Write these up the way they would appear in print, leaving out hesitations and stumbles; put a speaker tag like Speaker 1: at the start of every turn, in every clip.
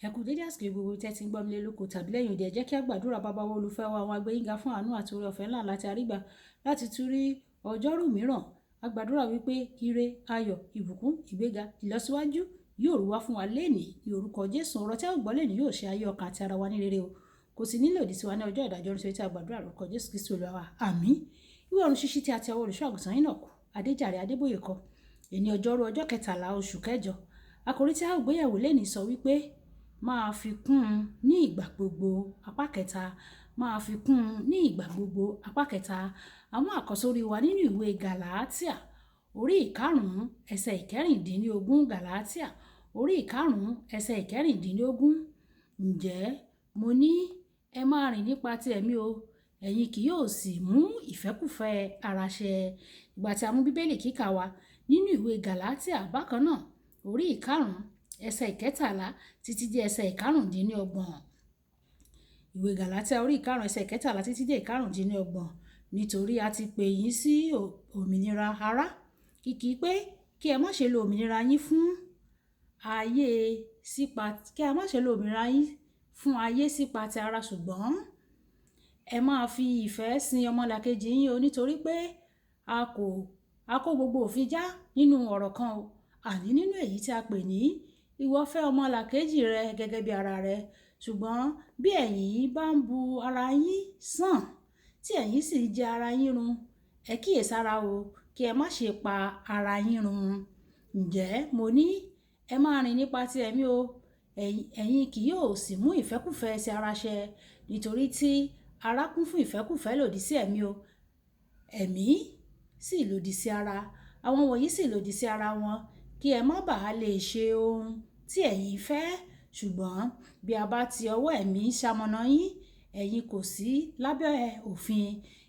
Speaker 1: Ẹ kú dédé àsìkò gbogbo tẹ́ ti ń gbọ́ mi lé lóko tàbí lẹ́yìn òde. Ẹ jẹ́ kí a gbàdúrà. Bàbá wa olùfẹ́ wa, àwọn agbẹ́yìnga fún àánú àti oore ọ̀fẹ́ ńlá láti àrígbà láti tún rí ọjọ́rú mìíràn. A gbàdúrà wípé ire, ayọ̀, ìbùkún, ìgbéga, ìlọsíwájú yóò rú wá fún wa lénìí ní orúkọ Jésù. Ọ̀rọ̀ tí a gbọ́ lénìí yóò ṣe ayé ọkàn àti ara wa ní rere o. Kò sì nílò òdì sí wa ní ọjọ́ ìdájọ́ nítorí tí a gbàdúrà lórúkọ Jésù Kristi Olúwa wa. Àmín. Ìwé ọ̀run ṣíṣí tí a ti ọwọ́ olùṣọ́ àgùntàn Enoch Adéjàre Adébóyè kọ. Èní ọjọ́rú ọjọ́ 13 oṣù kẹjọ. Àkòrí tí a ó gbéyẹ̀wò lénìí sọ wípé máa fi kún un ní ìgbà gbogbo apá kẹta. Máa fi kún un ní ìgbà gbogbo apá kẹta. Àwọn àkọ́sórí wa nínú ìwé Gàlátíà orí ìkarùn-ún ẹsẹ̀ ìkẹrìndínlógún. Gàlátíà orí ìkarùn-ún ẹsẹ̀ ìkẹrìndínlógún. Ǹjẹ́ mo ní ẹ máa rìn nípa ti ẹ̀mí o, ẹ̀yin kì yóò sì mú ìfẹ́kúfẹ́ ara ṣẹ. Ìgbà tí a mú bíbélì kíkà wa nínú ìwé Gàlátíà bákan náà orí ìkarùn-ún ẹsẹ̀ ìkẹtàlá títí dé ẹsẹ̀ ìkarùndínlọ́gbọ̀n. Ìwé Gàlátíà orí ìkarùn-ún ẹsẹ̀ ìkẹtàlá títí dé ìkarùndínlọ́gbọ̀n. Nítorí a ti pè yín sí òmìnira ará, kìkì pé kí ẹ má ṣe lo òmìnira yín fún ayé sípa ti ara, ṣùgbọ́n ẹ máa fi ìfẹ́ sin ọmọlàkejì yín o. Nítorí pé a kó gbogbo òfin já nínú ọ̀rọ̀ kan o, àní nínú èyí tí a pè ní ìwọ fẹ́ ọmọlàkejì rẹ gẹ́gẹ́ bí ara rẹ. Ṣùgbọ́n bí ẹ̀yin bá ń bu ara yín sàn tí ẹ̀yin sì jẹ ara yín run, ẹ kíyèsára o kí ẹ má ṣe pa ara yín run. Ǹjẹ́ mo ní ẹ máa rìn nípa ti ẹ̀mí o, ẹ̀yin kì yóò sì mú ìfẹ́kúfẹ́ ti ara ṣẹ. Nítorí tí ara kún fún ìfẹ́kúfẹ́ lòdì sí ẹ̀mí o, ẹ̀mí sì lòdì sí ara. Àwọn wọ̀nyí sì lòdì sí ara wọn kí ẹ má bàa lè ṣe ohun tí ẹ̀yin fẹ́. Ṣùgbọ́n bí a bá ti ọwọ́ ẹ̀mí ṣamọ̀nà yín, ẹ̀yin kò sí lábẹ́ òfin.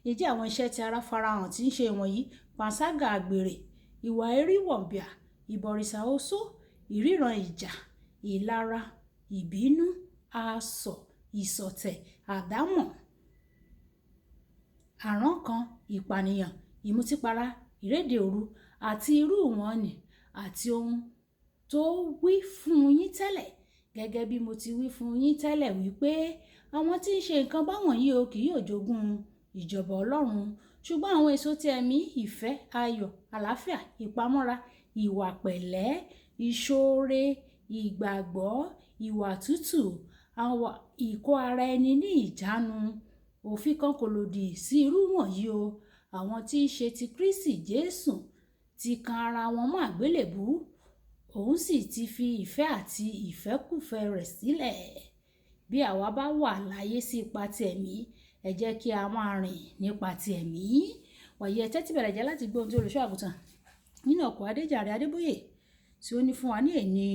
Speaker 1: Ìdí àwọn iṣẹ́ tí ara farahàn tí ń ṣe wọ̀nyí: panṣágà, àgbèrè, ìwà eríwọ̀bìà, ìbọ̀rìṣà oṣó, ìríran ìjà, ìlara, ìbínú, asọ̀, ìṣọ̀tẹ̀, àdámọ̀, àrankàn, ìpànìyàn, ìmutípara, ìréde òru àti irú wọn nì. Àti ohun tó wí fún yín tẹ́lẹ̀, gẹ́gẹ́ bí mo ti wí fún yín tẹ́lẹ̀ wípé àwọn tí ń ṣe nǹkan báwọ̀nyí o kì yóò jogún ìjọba Ọlọ́run. Ṣùgbọ́n àwọn èso ti ẹ̀mí: ìfẹ́, ayọ̀, àlàáfíà, ìpamọ́ra, ìwà pẹ̀lẹ́, ìṣoore, ìgbàgbọ́, ìwà tútù, ìkó ara ẹni ní ìjánu. Òfin kan kò lòdì sí irú wọ̀nyí o. Àwọn tí í ṣe ti Kristi Jésù ti kan ara wọn mọ́ àgbélébùú, òun sì ti fi ìfẹ́ àti ìfẹ́kúfẹ́ rẹ̀ sílẹ̀. Bí àwa bá wà láyé sí ipa ti ẹ̀mí, ẹ jẹ́ kí a máa rìn nípa ti ẹ̀mí. Wàyí ẹ tẹ́tí bẹ̀rẹ̀ jẹ́ láti gbọ́ ohun tí olùṣọ́ àgùntàn Enoch Adéjàre Adébóyè tí ó ní fún wa ní èní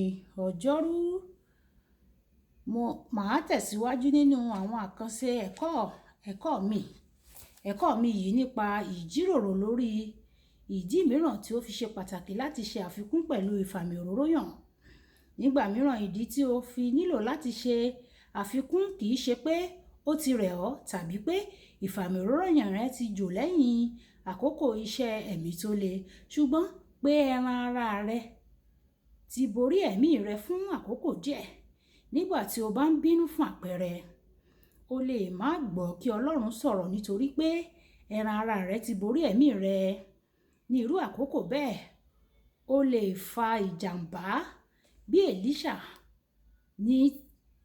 Speaker 1: ọjọ́rú. Màá tẹ̀síwájú nínú àwọn àkànṣe ẹ̀kọ́ mi yìí nípa ìjíròrò lórí ìdí mìíràn tí ó fi ṣe pàtàkì láti ṣe àfikún pẹ̀lú ìfàmì òróró yàn. Nígbà mìíràn ìdí tí o fi nílò láti ṣe àfikún kì í ṣe pé ó ti rẹ̀ ọ́ tàbí pé ìfàmì òróró yàn rẹ ti jò lẹ́yìn àkókò iṣẹ́ ẹ̀mí tó le, ṣùgbọ́n pé ẹran ara rẹ ti borí ẹ̀mí rẹ fún àkókò díẹ̀. Nígbà tí o bá ń bínú fún àpẹẹrẹ, o lè má gbọ́ kí Ọlọ́run sọ̀rọ̀ nítorí pé ẹran ara rẹ ti borí ẹ̀mí rẹ. Ní irú àkókò bẹ́ẹ̀, o lè fa ìjàmbá bí Èlíṣà ní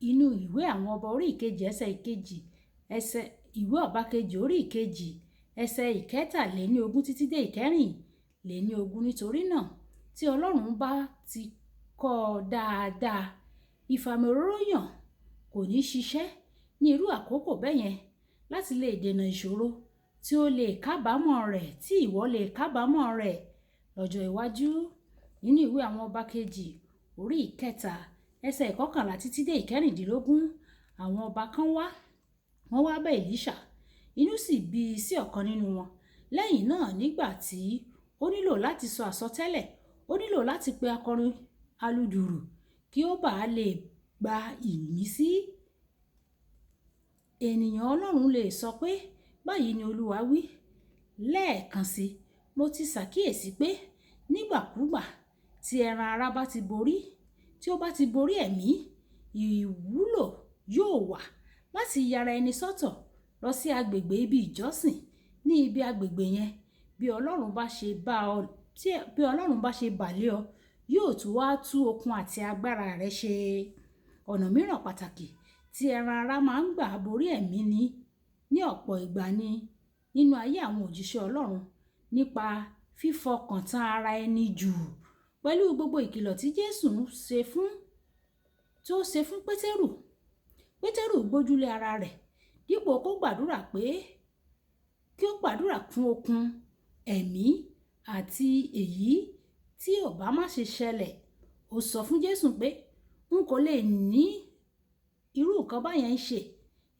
Speaker 1: inú ìwé àwọn ọba orí ìkejì ìwé ọba kejì orí ìkejì ẹsẹ̀ ìkẹtàléníogún títí dé ìkẹrìnléníogún. Nítorí náà tí Ọlọ́run bá ti kọ́ ọ dáadáa, ìfàmì òróró yàn kò ní ṣiṣẹ́ ní irú àkókò bẹ́yẹn láti lè dènà ìṣòro tí ó lè kábàámọ̀ rẹ̀ tí ìwọ lè kábàámọ̀ rẹ̀ lọ́jọ́ iwájú. Nínú ìwé àwọn ọba kejì orí ìkẹta ẹsẹ̀ ìkọkànlá títí dé ìkẹrìndínlógún, àwọn ọba kan wọ́n wá bá Èlíṣà, inú sì bí sí ọ̀kan nínú wọn. Lẹ́yìn náà, nígbà tí ó nílò láti sọ àsọtẹ́lẹ̀, ó nílò láti pe akọrin aludùrù kí ó bàa lè gba ìmísí. Ènìyàn Ọlọ́run lè sọ pé báyìí ni Olúwa wí. Lẹ́ẹ̀kan sí, mo ti ṣàkíyèsí pé nígbàkúgbà tí ẹran ara bá ti borí, tí ó bá ti borí ẹ̀mí, ìwúlò yóò wà láti yára ẹni sọ́tọ̀ lọ sí agbègbè ibi ìjọsìn ní ibi agbègbè yẹn bí Ọlọ́run bá ṣe bà lé ọ yóò tún wá tú okun àti agbára rẹ ṣe. Ọ̀nà mìíràn pàtàkì tí ẹran ara máa ń gbà borí ẹ̀mí ní ọ̀pọ̀ ìgbà nínú ayé àwọn òjíṣẹ́ Ọlọ́run nípa fífọkàn tán ara ẹni jù pẹ̀lú gbogbo ìkìlọ̀ tí Jésù ṣe fún Pétérù. Pétérù gbójúlé ara rẹ̀ dípò kó gbàdúrà fún okun ẹ̀mí àti èyí tí ò bá má ṣe ṣẹlẹ̀. Ó sọ fún Jésù pé n kò lè ní irú nǹkan báyẹn ṣe,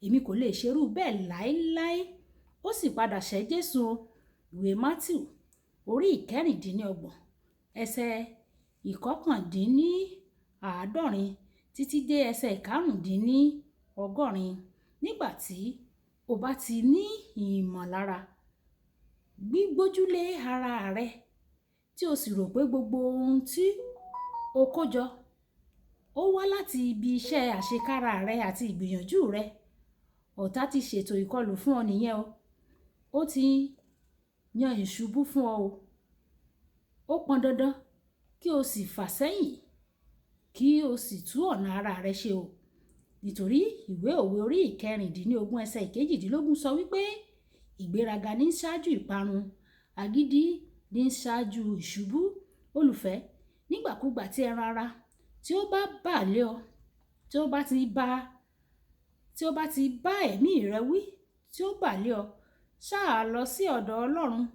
Speaker 1: èmi kò lè ṣerú bẹ́ẹ̀ láéláé. Ó sì padà ṣẹ̀ Jésù. Ìwé Mátíù orí 26 ẹsẹ̀ 69 títí dé ẹsẹ̀ 75. Nígbà tí o bá ti ní ìmọ̀lára gbígbójúlé ara rẹ tí o sì rò pé gbogbo ohun tí o kó jọ ó wá láti ibi iṣẹ́ àṣekára rẹ àti ìgbìyànjú rẹ, ọ̀tá ti ṣètò ìkọlù fún ọ nìyẹn o. Ó ti yan ìṣubú fún ọ o. Ó pọn dandan kí o sì fà sẹ́yìn kí o sì tú ọ̀nà ara rẹ ṣe o. Nítorí ìwé Òwe orí 16 ẹsẹ̀ 18 sọ wípé ìgbéraga ní ṣáájú ìparun, agídí ní ṣáájú ìṣubú. Olùfẹ́, nígbàkúgbà tí ẹran ara tí ó bá bà lé ọ, tí ó bá ti bá ẹ̀mí rẹ wí tí ó bà lé ọ, ṣáà lọ sí ọ̀dọ̀ Ọlọ́run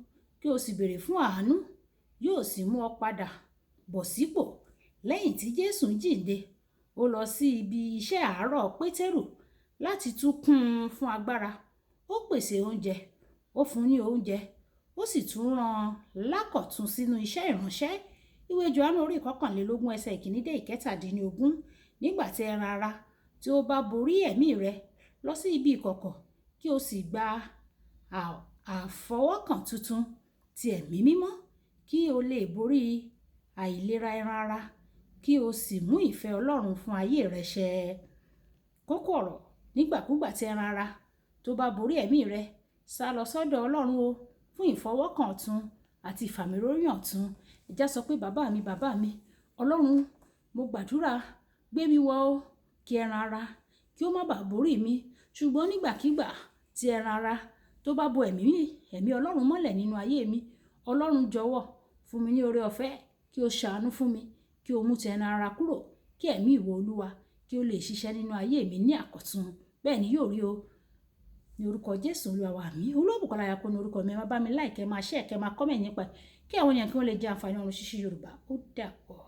Speaker 1: kí o sì béèrè fún àánú, yóò sì mú ọ padà bọ̀ sípò. Lẹ́yìn tí Jésù jíǹde, ó lọ sí ibi iṣẹ́ àárọ̀ Pétérù láti tún kún un fún agbára. Ó pèsè oúnjẹ, ó fún ní oúnjẹ, ó sì tún rán lákọ̀tun sínú iṣẹ́ ìránṣẹ́. Ìwé Jòhánù orí 21 ẹsẹ̀ 1 dé 17. Nígbà tí ẹran ara tí ó bá borí ẹ̀mí rẹ, lọ sí ibi ìkọ̀kọ̀ kí o sì gba àfọwọ́kàn tuntun ti ẹ̀mí mímọ́ kí o lè borí àìlera ẹran ara kí o sì mú ìfẹ́ Ọlọ́run fún ayé rẹ ṣẹ. Kókó ọ̀rọ̀: nígbàkúgbà tí ẹran ara tó bá borí ẹ̀mí rẹ, sá lọ sọ́dọ̀ Ọlọ́run o fún ìfọwọ́kàn ọ̀tun àti ìfàmìróyàn ọ̀tun. Ìjà sọ pé bàbá mi, Ọlọ́run, mo gbàdúrà gbé mi wọ̀ o kí ẹran ara kí ó má bàa borí mi. Ṣùgbọ́n nígbàkígbà tí ẹran ara tó bá bo ẹ̀mí Ọlọ́run mọ́lẹ̀ nínú ayé mi, Ọlọ́run jọ̀wọ́ fún mi ní oore ọ̀fẹ́ kí o ṣàánú fún mi, kí o mú ti ẹran ara kúrò, kí ẹ̀mí ìwọ Olúwa kí o lè ṣiṣẹ́ nínú ayé mi ní àkọ̀tun. Bẹ́ẹ̀ ni yóò rí o. Ní orúkọ Jésù Olúwa wa àmín. Olúbùkọ́lá Ayákọ́ ní orúkọ mi. Ẹ máa bá mi like, ẹ máa share, kẹ́ máa comment nípa kí àwọn èèyàn kí wọ́n lè jẹ àǹfààní ọ̀run ṣíṣí Yorùbá. Ó dàpọ̀.